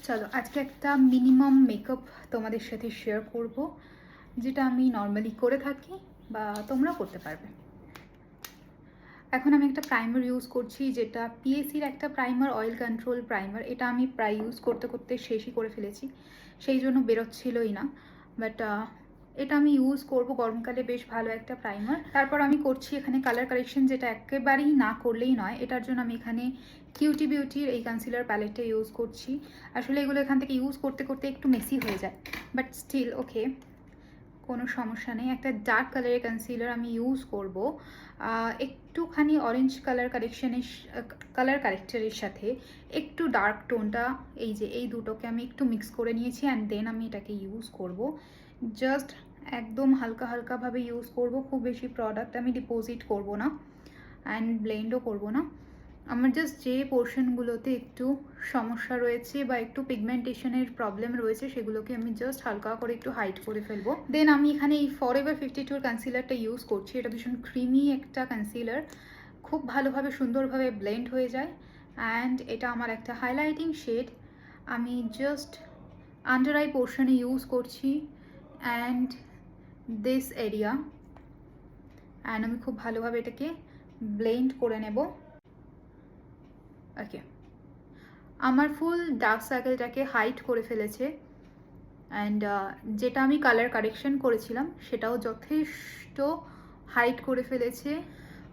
চলো আজকে একটা মিনিমাম মেকআপ তোমাদের সাথে শেয়ার করব, যেটা আমি নর্মালি করে থাকি বা তোমরা করতে পারবে। এখন আমি একটা প্রাইমার ইউজ করছি, যেটা পিএসির একটা প্রাইমার, অয়েল কন্ট্রোল প্রাইমার। এটা আমি প্রায় ইউজ করতে করতে শেষই করে ফেলেছি, সেই জন্য বেরোচ্ছিলই না। বাট এটা আমি ইউজ করব গরমকালে, বেশ ভালো একটা প্রাইমার। তারপর আমি করছি এখানে কালার কারেকশন, যেটা একেবারেই না করলেই নয়। এটার জন্য আমি এখানে কিউটি বিউটির এই কনসিলার প্যালেটটা ইউজ করছি। আসলে এগুলো এখান থেকে ইউজ করতে করতে একটু মেসি হয়ে যায়, বাট স্টিল ওকে, কোনো সমস্যা নেই। একটা ডার্ক কালারের কনসিলার আমি ইউজ করব, একটুখানি অরেঞ্জ কালার কারেক্টারের সাথে একটু ডার্ক টোনটা, এই যে এই দুটোকে আমি একটু মিক্স করে নিয়েছি। অ্যান্ড দেন আমি এটাকে ইউজ করব, জাস্ট একদম হালকা হালকাভাবে ইউজ করব। খুব বেশি প্রোডাক্ট আমি ডিপোজিট করব না, অ্যান্ড ব্লেন্ডও করব না। আমার জাস্ট যে পোর্শনগুলোতে একটু সমস্যা রয়েছে বা একটু পিগমেন্টেশনের প্রবলেম রয়েছে, সেগুলোকে আমি জাস্ট হালকা করে একটু হাইড করে ফেলবো। দেন আমি এখানে এই ফরএভার 52 কনসিলারটা ইউজ করছি। এটা ভীষণ ক্রিমি একটা কনসিলার, খুব ভালোভাবে সুন্দরভাবে ব্লেন্ড হয়ে যায়। অ্যান্ড এটা আমার একটা হাইলাইটিং শেড। আমি জাস্ট আন্ডার আই পোর্শনে ইউজ করছি অ্যান্ড দিস এরিয়া, অ্যান্ড আমি খুব ভালোভাবে এটাকে ব্লেন্ড করে নেব। ওকে, আমার ফুল ডার্ক সার্কেলটাকে হাইড করে ফেলেছে। অ্যান্ড যেটা আমি কালার কারেকশন করেছিলাম সেটাও যথেষ্ট হাইড করে ফেলেছে।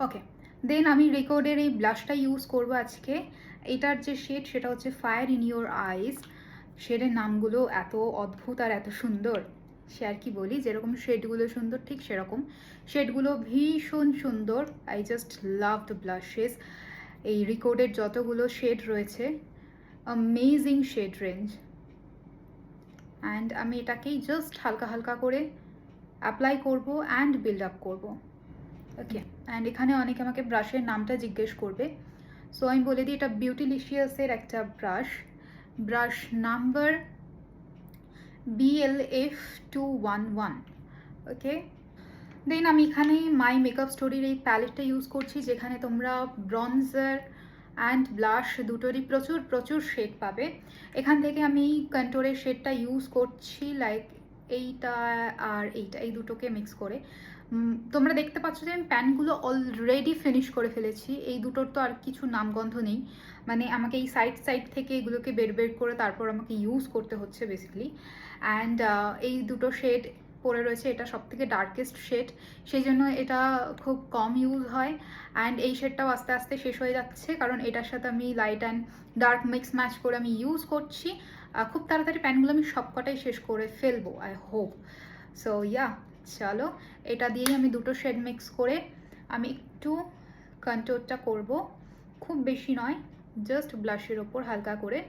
ওকে, দেন আমি রেকর্ডের এই ব্লাশটা ইউজ করব আজকে। এটার যে শেড সেটা হচ্ছে ফায়ার ইন ইউর আইজ। শেডের নামগুলো এত অদ্ভুত আর এত সুন্দর, সে আর কি বলি। যেরকম শেডগুলো সুন্দর, ঠিক সেরকম শেডগুলো ভীষণ সুন্দর। I just love the blushes. এই রেকর্ডের যতগুলো শেড রয়েছে, অ্যামেজিং শেড রেঞ্জ। অ্যান্ড আমি এটাকেই জাস্ট হালকা হালকা করে অ্যাপ্লাই করব অ্যান্ড বিল্ড আপ করবো। ওকে, অ্যান্ড এখানে অনেকে আমাকে ব্রাশের নামটা জিজ্ঞেস করবে, সো আমি বলে দিই এটা বিউটিলিশিয়াসের একটা ব্রাশ নাম্বার BLF211। ওকে, দেন আমি এখানে মাই মেকআপ স্টোরির এই প্যালেটটা ইউজ করছি, যেখানে তোমরা ব্রনজার অ্যান্ড ব্লাশ দুটোরই প্রচুর প্রচুর শেড পাবে। এখান থেকে আমি কন্ট্রোরের শেডটা ইউজ করছি, লাইক এইটা আর এইটা, এই দুটোকে মিক্স করে। তোমরা দেখতে পাচ্ছ যে আমি প্যানগুলো অলরেডি ফিনিশ করে ফেলেছি। এই দুটোর তো আর কিছু নামগন্ধ নেই, মানে আমাকে এই সাইড থেকে এগুলোকে বের করে তারপর আমাকে ইউজ করতে হচ্ছে বেসিক্যালি। অ্যান্ড এই দুটো শেড পরে রয়েছে, এটা সব থেকে ডার্কেস্ট শেড, সেই জন্য এটা খুব কম ইউজ হয়। অ্যান্ড এই শেডটাও আস্তে আস্তে শেষ হয়ে যাচ্ছে, কারণ এটার সাথে আমি light and dark mix match করে আমি ইউজ করছি। খুব তাড়াতাড়ি প্যানগুলো আমি সবকটাই শেষ করে ফেলবো, আই হোপ। সো ইয়া, চলো এটা দিয়েই আমি দুটো শেড মিক্স করে আমি একটু কন্ট্রোলটা করব, খুব বেশি নয়, জাস্ট ব্লাশের ওপর হালকা করে।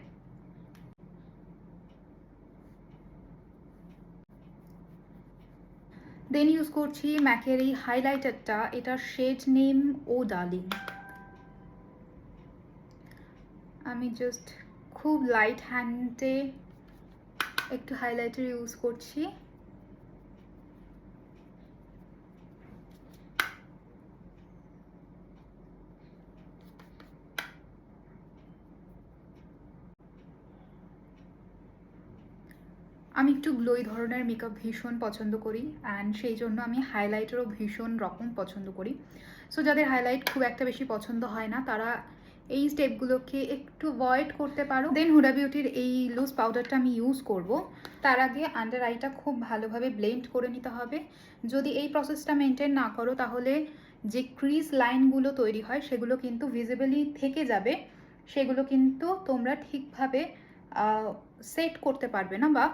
দেন ইউজ করছি ম্যাকের এই হাইলাইটারটা, এটার শেড নেম ও ডার্লিং। আমি জাস্ট খুব লাইট হ্যান্ডে একটু হাইলাইটার ইউজ করছি। আমি একটু গ্লোই ধরনের মেকআপ ভীষণ পছন্দ করি, অ্যান্ড সেই জন্য আমি হাইলাইটারও ভীষণ রকম পছন্দ করি। সো যাদের হাইলাইট খুব একটা বেশি পছন্দ হয় না, তারা এই স্টেপগুলোকে একটু অ্যাভয়েড করতে পারো। দেন হুডা বিউটির এই লুজ পাউডারটা আমি ইউজ করব। তার আগে আন্ডার আইটা খুব ভালোভাবে ব্লেন্ড করে নিতে হবে। যদি এই প্রসেসটা মেনটেন না করো, তাহলে যে ক্রিজ লাইনগুলো তৈরি হয় সেগুলো কিন্তু ভিজিবলি থেকে যাবে, সেগুলো কিন্তু তোমরা ঠিকভাবে সেট করতে পারবে না, বা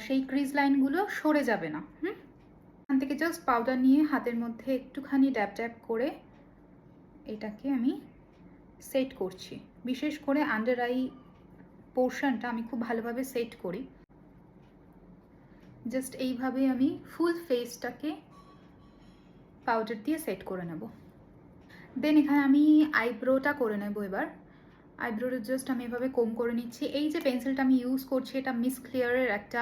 সেই ক্রিজ লাইনগুলো সরে যাবে না। এখান থেকে জাস্ট পাউডার নিয়ে হাতের মধ্যে একটুখানি ড্যাপ করে এটাকে আমি সেট করছি। বিশেষ করে আন্ডার আই পোর্শনটা আমি খুব ভালোভাবে সেট করি। জাস্ট এইভাবে আমি ফুল ফেসটাকে পাউডার দিয়ে সেট করে নেব। দেন এখানে আমি আইব্রোটা করে নেব। এবার আইব্রোটা জাস্ট আমি এভাবে কোম করে নিচ্ছি। এই যে পেন্সিলটা আমি ইউজ করছি, এটা মিস ক্লিয়ারের একটা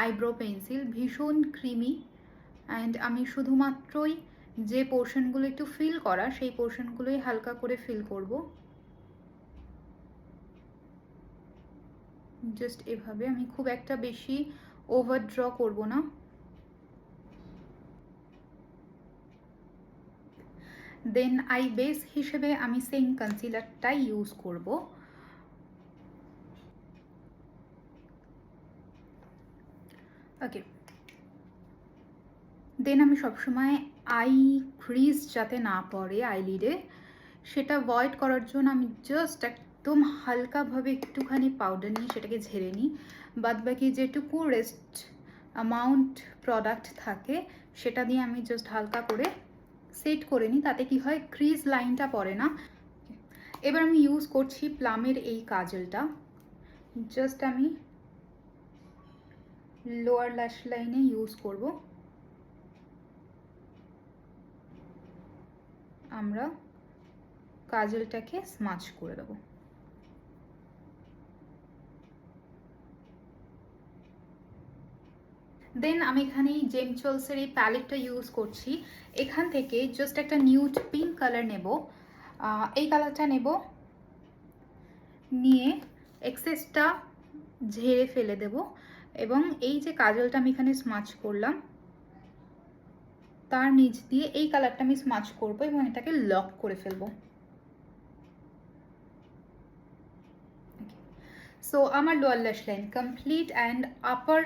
আইব্রো পেন্সিল, ভীষণ ক্রিমি। অ্যান্ড আমি শুধুমাত্রই যে পোর্শনগুলো একটু ফিল করা, সেই পোর্শনগুলোই হালকা করে ফিল করব। জাস্ট এভাবে, আমি খুব একটা বেশি ওভার ড্র করব না। দেন আই বেস হিসেবে আমি সেম কনসিলারটাই ইউজ করব। ওকে, দেন আমি সবসময় আই ক্রিজ যাতে না পড়ে আইলিডে, সেটা অ্যাভয়েড করার জন্য আমি জাস্ট একদম হালকাভাবে একটুখানি পাউডার নিয়ে সেটাকে ঝেড়ে নিই। বাদবাকি যেটুকু রেস্ট অ্যামাউন্ট প্রোডাক্ট থাকে সেটা দিয়ে আমি জাস্ট হালকা করে সেট করে নিই, তাতে কি হয় ক্রিজ লাইনটা পড়ে না। এবার আমি ইউজ করছি প্লামের এই কাজলটা। জাস্ট আমি লোয়ার ল্যাশ লাইনে ইউজ করব। আমরা কাজলটাকে স্মাচ করে দেবো। দেন আমি এখানে এই জেমচলসের এই প্যালেটটা ইউজ করছি। এখান থেকে জাস্ট একটা নিউড পিঙ্ক কালার নেব, এই কালারটা নেব, নিয়ে এক্সেসটা ঝেড়ে ফেলে দেব এবং এই যে কাজলটা আমি এখানে স্মাচ করলাম তার নিচ দিয়ে এই কালারটা আমি স্মাচ করব এবং এটাকে লক করে ফেলবো। সো আমার লোয়ার ল্যাশ লাইন কমপ্লিট অ্যান্ড আপার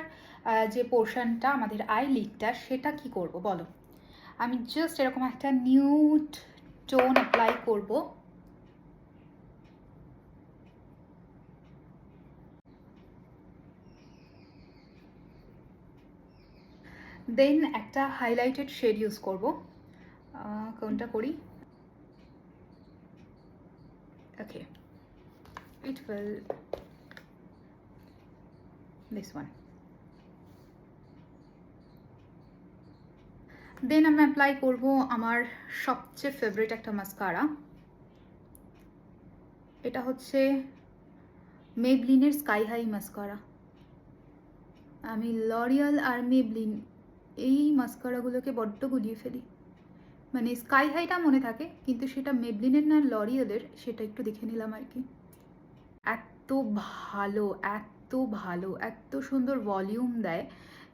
যে পোর্শনটা আমাদের আইলিডটা সেটা কি করব বলো। আমি জাস্ট এরকম একটা নিউড টোন অ্যাপ্লাই করব। দেন একটা হাইলাইটেড শেড ইউজ করব। কোনটা করি? ওকে, ইট উইল দিস ওয়ান। দেন আমি অ্যাপ্লাই করব আমার সবচেয়ে ফেভারিট একটা মাস্কারা। এটা হচ্ছে মেবলিনের স্কাই হাই মাস্কারা। আমি লরিয়াল আর মেবলিন এই মাস্কারাগুলোকে বড্ড গুলিয়ে ফেলি। মানে স্কাই হাইটা মনে থাকে, কিন্তু সেটা মেবলিনের না লরিয়ালের সেটা একটু দেখে নিলাম আর কি। এত ভালো, এত ভালো, এত সুন্দর ভলিউম দেয়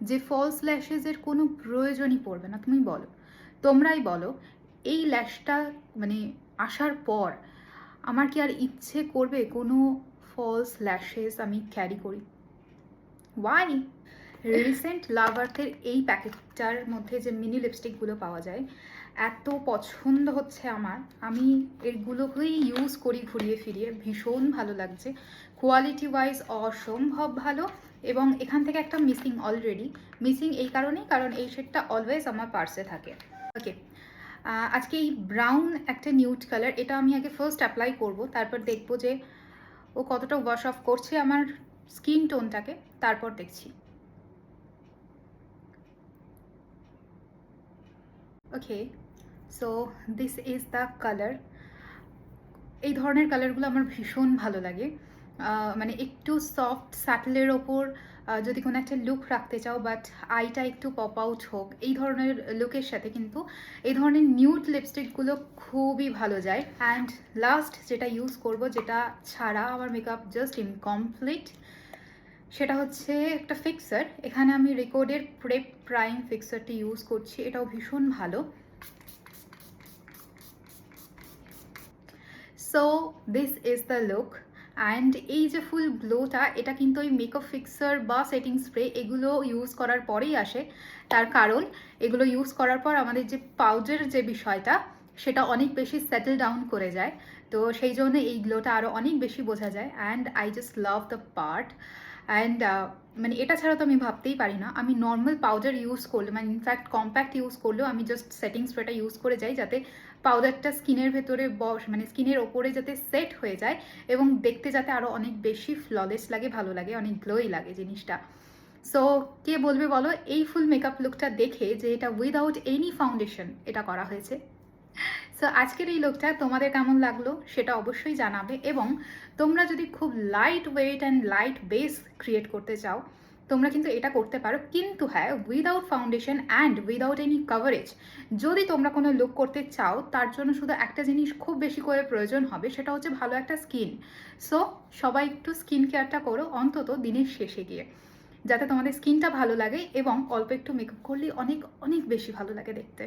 যে ফলস ল্যাশেসের কোনো প্রয়োজনই পড়বে না। তুমি বলো, তোমরাই বলো, এই ল্যাশটা মানে আসার পর আমার কি আর ইচ্ছে করবে কোনো ফলস ল্যাশেস আমি ক্যারি করি? ওয়াই? রিসেন্ট লাভ আর্থের এই প্যাকেটটার মধ্যে যে মিনি লিপস্টিকগুলো পাওয়া যায় এত পছন্দ হচ্ছে আমার, আমি এগুলোকেই ইউজ করি ঘুরিয়ে ফিরিয়ে, ভীষণ ভালো লাগছে। কোয়ালিটি ওয়াইজ অসম্ভব ভালো। এবং এখান থেকে একটা মিসিং, অলরেডি মিসিং এই কারণেই, কারণ এই শেডটা অলওয়েজ আমার পার্সে থাকে। ওকে, আজকে এই ব্রাউন একটা নিউড কালার, এটা আমি আগে ফার্স্ট অ্যাপ্লাই করব, তারপর দেখবো যে ও কতটা ওয়াশ অফ করছে আমার স্কিন টোনটাকে, তারপর দেখছি। Okay, so this is the colour. এই ধরনের কালারগুলো আমার ভীষণ ভালো লাগে। মানে একটু সফট স্যাটেলের ওপর যদি কোনো একটা লুক রাখতে চাও, বাট আইটা একটু পপ আউট হোক, এই ধরনের লুকের সাথে কিন্তু এই ধরনের নিউড লিপস্টিকগুলো খুবই ভালো যায়। অ্যান্ড লাস্ট যেটা ইউজ করব, যেটা ছাড়া আমার মেকআপ জাস্ট ইনকমপ্লিট, সেটা হচ্ছে একটা ফিক্সার। এখানে আমি রেকর্ডের প্রেপ প্রাইম ফিক্সারটি ইউজ করছি, এটাও ভীষণ ভালো। So this is the look. And এই যে ফুল গ্লোটা, এটা কিন্তু ওই মেকআপ ফিক্সার বা সেটিং স্প্রে এগুলো ইউজ করার পরেই আসে। তার কারণ এগুলো ইউজ করার পর আমাদের যে পাউডার যে বিষয়টা সেটা অনেক বেশি সেটেল ডাউন করে যায়, তো সেই জন্য এই গ্লোটা আরও অনেক বেশি বোঝা যায়। And I just love the part. And মানে এটা ছাড়া তো আমি ভাবতেই পারি না। আমি নর্মাল পাউডার ইউজ করলে, মানে ইনফ্যাক্ট কম্প্যাক্ট ইউজ করলেও আমি জাস্ট সেটিং স্প্রেটা ইউজ করে যাই, যাতে পাউডারটা স্কিনের ভেতরে মানে স্কিনের ওপরে যাতে সেট হয়ে যায় এবং দেখতে যাতে আরও অনেক বেশি ফ্ললেস লাগে, ভালো লাগে, অনেক গ্লোই লাগে জিনিসটা। সো কে বলবে বলো এই ফুল মেকআপ লুকটা দেখে যে এটা উইদাউট এনি ফাউন্ডেশন এটা করা হয়েছে? সো আজকের এই লুকটা তোমাদের কেমন লাগলো সেটা অবশ্যই জানাবে। এবং তোমরা যদি খুব light weight and light base create করতে চাও, তোমরা কিন্তু এটা করতে পারো, কিন্তু হ্যাঁ without foundation and without any coverage. যদি তোমরা কোনো লুক করতে চাও তার জন্য শুধু একটা জিনিস খুব বেশি করে প্রয়োজন হবে, সেটা হচ্ছে ভালো একটা স্কিন। সো সবাই একটু স্কিন কেয়ারটা করো অন্তত দিনের শেষে গিয়ে, যাতে তোমাদের স্কিনটা ভালো লাগে এবং অল্প একটু মেকআপ করলেই অনেক অনেক বেশি ভালো লাগে দেখতে।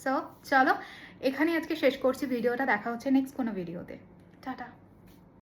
সো চলো এখানে আজকে শেষ করছি ভিডিওটা, দেখা হচ্ছে নেক্সট কোনো ভিডিওতে। টাটা।